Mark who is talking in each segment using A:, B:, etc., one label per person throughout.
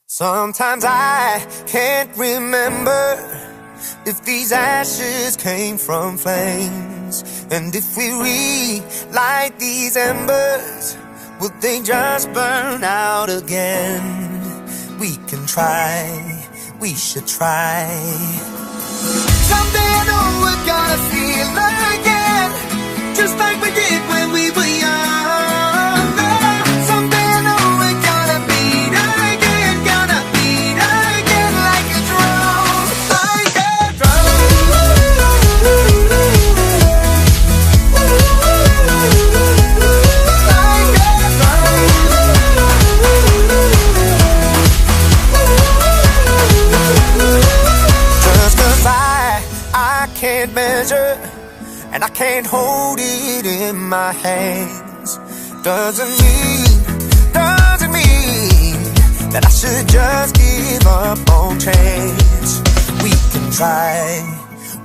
A: Sometimes I can't remember if these ashes came from flames, and if we relight these embers, would they just burn out again? We can try, we should try. Someday I know we're gonna feel again, just like we did when we were young. Someday I know we're gonna meet again like a drum, like a drum. Like a drum. Just 'cause I can't measure and I can't hold it in my hands doesn't mean that I should just give up on chance. We can try,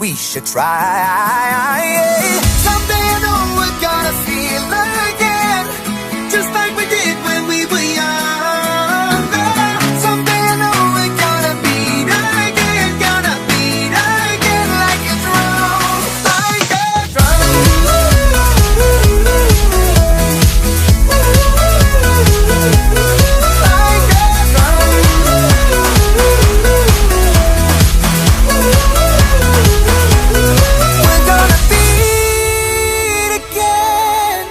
A: we should try. Someday I know we're gonna feel again, just like we did when we were young. Someday I know we're gonna meet again like a drum, like a drum. We're gonna beat again.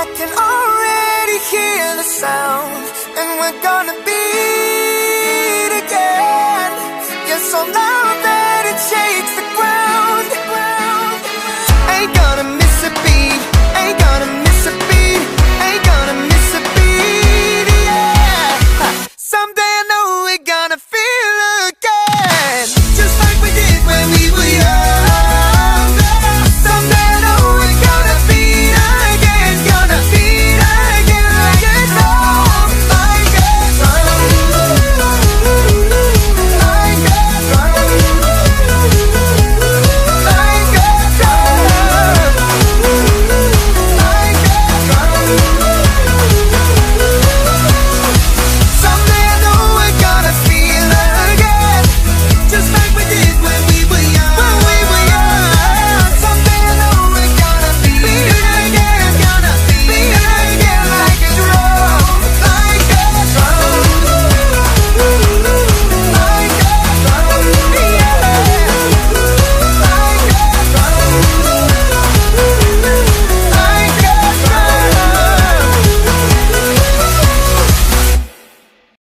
A: I can already hear the sound, and we're gonna beat again. Yes, so loud.